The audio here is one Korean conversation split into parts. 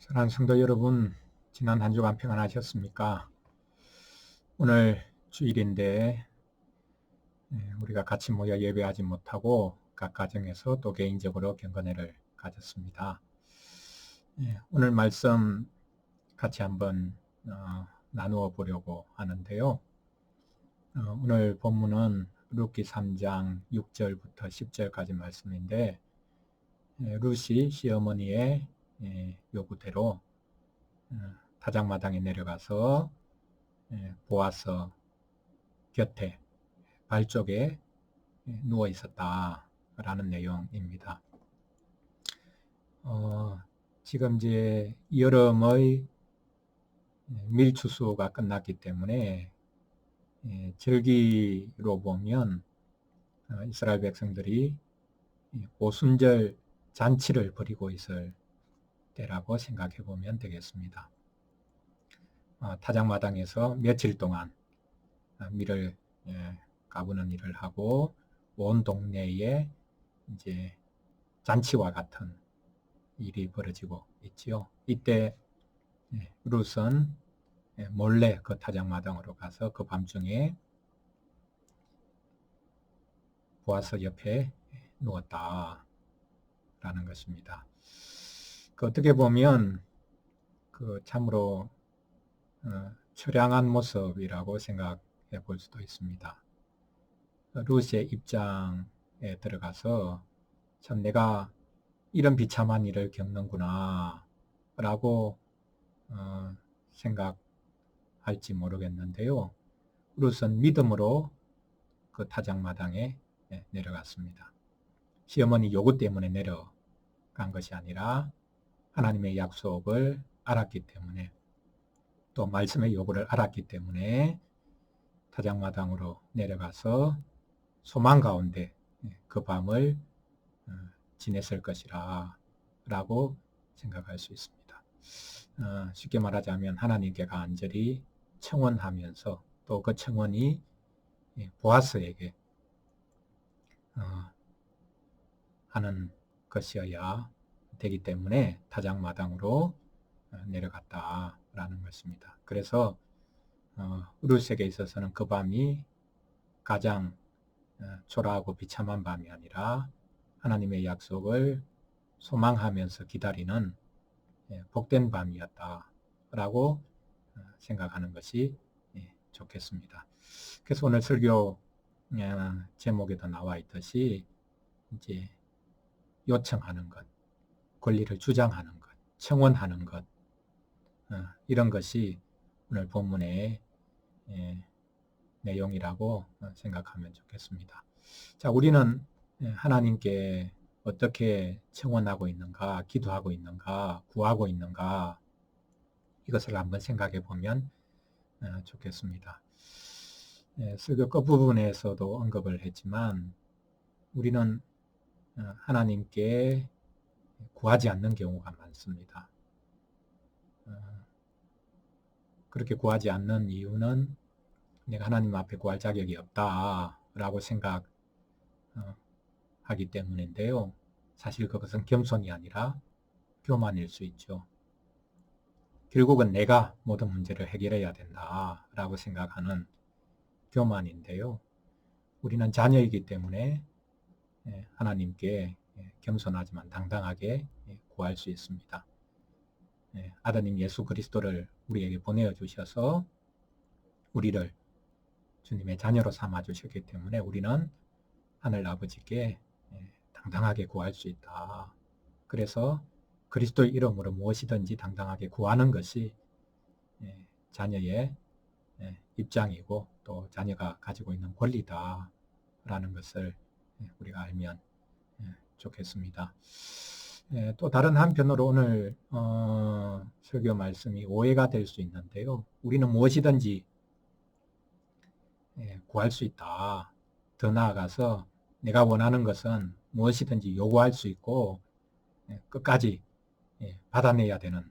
사랑하는 성도 여러분, 지난 한 주간 평안하셨습니까? 오늘 주일인데 우리가 같이 모여 예배하지 못하고 각 가정에서 또 개인적으로 경건회를 가졌습니다. 오늘 말씀 같이 한번 나누어 보려고 하는데요. 오늘 본문은 룻기 3장 6절부터 10절까지 말씀인데 룻이 시어머니의 요구대로 타작마당에 내려가서 보아스 곁에 발 쪽에 누워 있었다라는 내용입니다. 지금 이제 여름의 밀추수가 끝났기 때문에 절기로 보면 이스라엘 백성들이 오순절 잔치를 벌이고 있을 때라고 생각해 보면 되겠습니다. 타작마당에서 며칠 동안 밀을 까부는 일을 하고 온 동네에 이제 잔치와 같은 일이 벌어지고 있지요. 이때 룻은 몰래 그 타작마당으로 가서 그 밤중에 보아스 옆에 누웠다라는 것입니다. 어떻게 보면 참으로 처량한 모습이라고 생각해 볼 수도 있습니다. 룻의 입장에 들어가서 참 내가 이런 비참한 일을 겪는구나 라고 생각할지 모르겠는데요. 룻은 믿음으로 그 타작마당에 내려갔습니다. 시어머니 요구 때문에 내려간 것이 아니라 하나님의 약속을 알았기 때문에 또 말씀의 요구를 알았기 때문에 타작마당으로 내려가서 소망 가운데 그 밤을 지냈을 것이라 라고 생각할 수 있습니다. 쉽게 말하자면 하나님께 간절히 청원하면서 또 그 청원이 보아스에게 하는 것이어야 되기 때문에 타작마당으로 내려갔다라는 것입니다. 그래서 룻에게 있어서는 그 밤이 가장 초라하고 비참한 밤이 아니라 하나님의 약속을 소망하면서 기다리는 복된 밤이었다라고 생각하는 것이 좋겠습니다. 그래서 오늘 설교 제목에도 나와 있듯이 이제 요청하는 것, 권리를 주장하는 것, 청원하는 것, 이런 것이 오늘 본문의 내용이라고 생각하면 좋겠습니다. 자, 우리는 하나님께 어떻게 청원하고 있는가, 기도하고 있는가, 구하고 있는가, 이것을 한번 생각해 보면 좋겠습니다. 설교 끝부분에서도 언급을 했지만 우리는 하나님께 구하지 않는 경우가 많습니다. 그렇게 구하지 않는 이유는 내가 하나님 앞에 구할 자격이 없다라고 생각하기 때문인데요. 사실 그것은 겸손이 아니라 교만일 수 있죠. 결국은 내가 모든 문제를 해결해야 된다라고 생각하는 교만인데요. 우리는 자녀이기 때문에 하나님께 겸손하지만 당당하게 구할 수 있습니다. 아드님 예수 그리스도를 우리에게 보내어 주셔서 우리를 주님의 자녀로 삼아 주셨기 때문에 우리는 하늘 아버지께 당당하게 구할 수 있다. 그래서 그리스도의 이름으로 무엇이든지 당당하게 구하는 것이 자녀의 입장이고 또 자녀가 가지고 있는 권리다라는 것을 우리가 알면 좋겠습니다. 또 다른 한편으로 오늘 설교 말씀이 오해가 될 수 있는데요. 우리는 무엇이든지 구할 수 있다. 더 나아가서 내가 원하는 것은 무엇이든지 요구할 수 있고 끝까지 받아내야 되는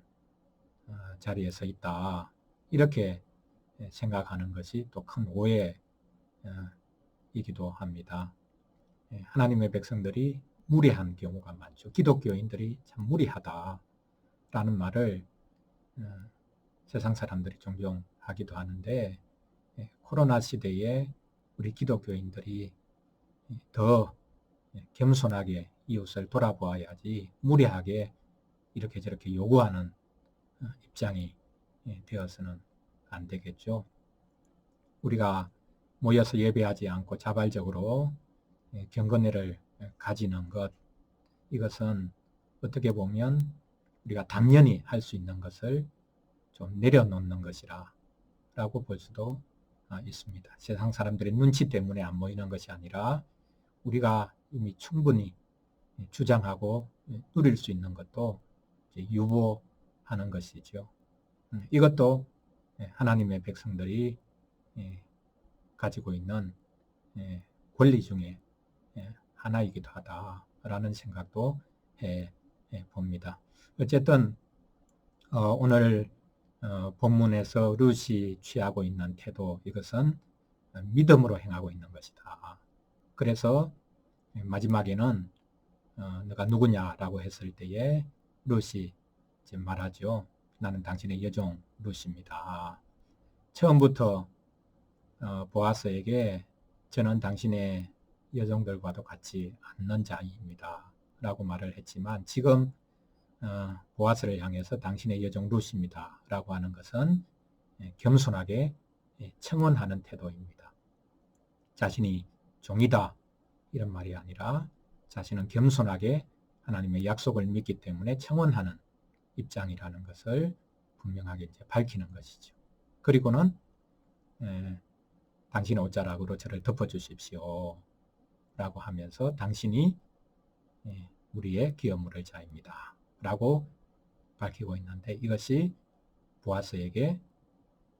자리에 서 있다. 이렇게 생각하는 것이 또 큰 오해이기도 합니다. 하나님의 백성들이 무리한 경우가 많죠. 기독교인들이 참 무리하다 라는 말을 세상 사람들이 종종 하기도 하는데, 코로나 시대에 우리 기독교인들이 더 겸손하게 이웃을 돌아보아야지 무례하게 이렇게 저렇게 요구하는 입장이 되어서는 안 되겠죠. 우리가 모여서 예배하지 않고 자발적으로 경건회를 가지는 것, 이것은 어떻게 보면 우리가 당연히 할 수 있는 것을 좀 내려놓는 것이라 라고 볼 수도 있습니다. 세상 사람들의 눈치 때문에 안 모이는 것이 아니라 우리가 이미 충분히 주장하고 누릴 수 있는 것도 유보하는 것이죠. 이것도 하나님의 백성들이 가지고 있는 권리 중에 하나이기도 하다라는 생각도 해 봅니다. 어쨌든 오늘 본문에서 룻이 취하고 있는 태도, 이것은 믿음으로 행하고 있는 것이다. 그래서 마지막에는 너가 누구냐라고 했을 때에 룻이 말하죠. 나는 당신의 여종 룻입니다. 처음부터 보아스에게 저는 당신의 여종들과도 같지 않는 자입니다 라고 말을 했지만, 지금 보아스를 향해서 당신의 여종 룻입니다 라고 하는 것은 겸손하게 청언하는 태도입니다. 자신이 종이다 이런 말이 아니라 자신은 겸손하게 하나님의 약속을 믿기 때문에 청언하는 입장이라는 것을 분명하게 이제 밝히는 것이죠. 그리고는 당신의 옷자락으로 저를 덮어주십시오 라고 하면서 당신이 우리의 기업 물을 자입니다 라고 밝히고 있는데, 이것이 보아스에게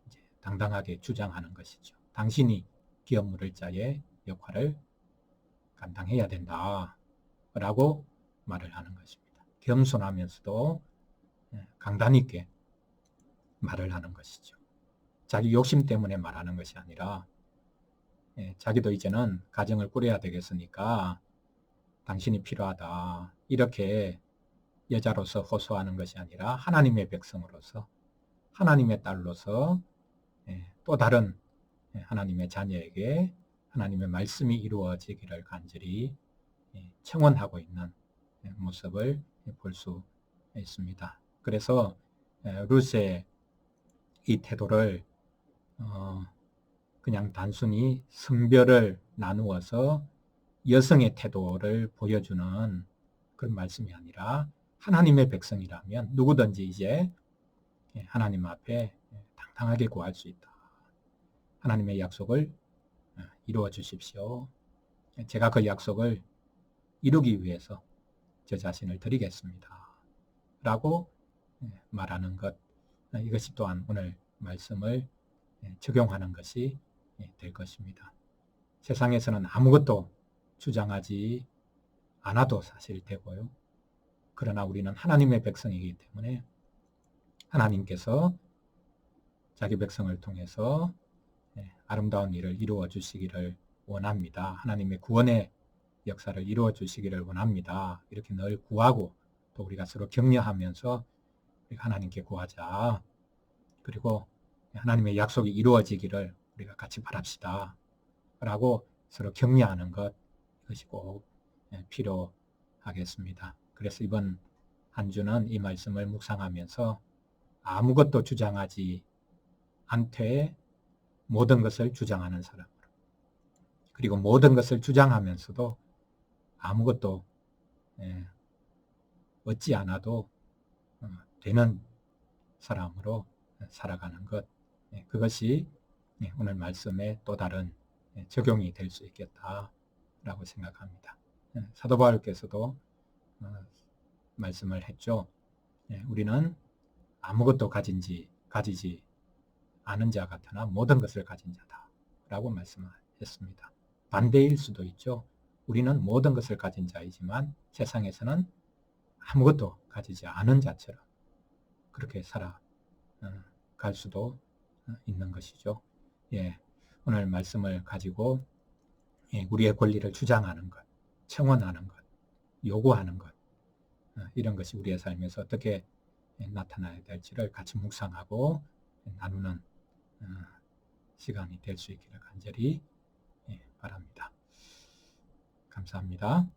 이제 당당하게 주장하는 것이죠. 당신이 기업 물을 자의 역할을 감당해야 된다 라고 말을 하는 것입니다. 겸손하면서도 강단 있게 말을 하는 것이죠. 자기 욕심 때문에 말하는 것이 아니라 자기도 이제는 가정을 꾸려야 되겠으니까 당신이 필요하다 이렇게 여자로서 호소하는 것이 아니라 하나님의 백성으로서, 하나님의 딸로서 또 다른 하나님의 자녀에게 하나님의 말씀이 이루어지기를 간절히 청원하고 있는 모습을 볼 수 있습니다. 그래서 룻의 이 태도를 그냥 단순히 성별을 나누어서 여성의 태도를 보여주는 그런 말씀이 아니라, 하나님의 백성이라면 누구든지 이제 하나님 앞에 당당하게 구할 수 있다. 하나님의 약속을 이루어 주십시오. 제가 그 약속을 이루기 위해서 저 자신을 드리겠습니다 라고 말하는 것, 이것이 또한 오늘 말씀을 적용하는 것이 될 것입니다. 세상에서는 아무것도 주장하지 않아도 사실 되고요. 그러나 우리는 하나님의 백성이기 때문에 하나님께서 자기 백성을 통해서 아름다운 일을 이루어 주시기를 원합니다. 하나님의 구원의 역사를 이루어 주시기를 원합니다. 이렇게 늘 구하고, 또 우리가 서로 격려하면서 우리가 하나님께 구하자. 그리고 하나님의 약속이 이루어지기를 우리가 같이 바랍시다 라고 서로 격려하는 것, 이것이 꼭 필요하겠습니다. 그래서 이번 한 주는 이 말씀을 묵상하면서 아무것도 주장하지 않되 모든 것을 주장하는 사람으로, 그리고 모든 것을 주장하면서도 아무것도 얻지 않아도 되는 사람으로 살아가는 것, 그것이 오늘 말씀의 또 다른 적용이 될 수 있겠다라고 생각합니다. 사도 바울께서도 말씀을 했죠. 우리는 아무것도 가지지 않은 자 같으나 모든 것을 가진 자다 라고 말씀했습니다. 반대일 수도 있죠. 우리는 모든 것을 가진 자이지만 세상에서는 아무것도 가지지 않은 자처럼 그렇게 살아갈 수도 있는 것이죠. 오늘 말씀을 가지고 우리의 권리를 주장하는 것, 청원하는 것, 요구하는 것, 이런 것이 우리의 삶에서 어떻게 나타나야 될지를 같이 묵상하고 나누는 시간이 될 수 있기를 간절히 바랍니다. 감사합니다.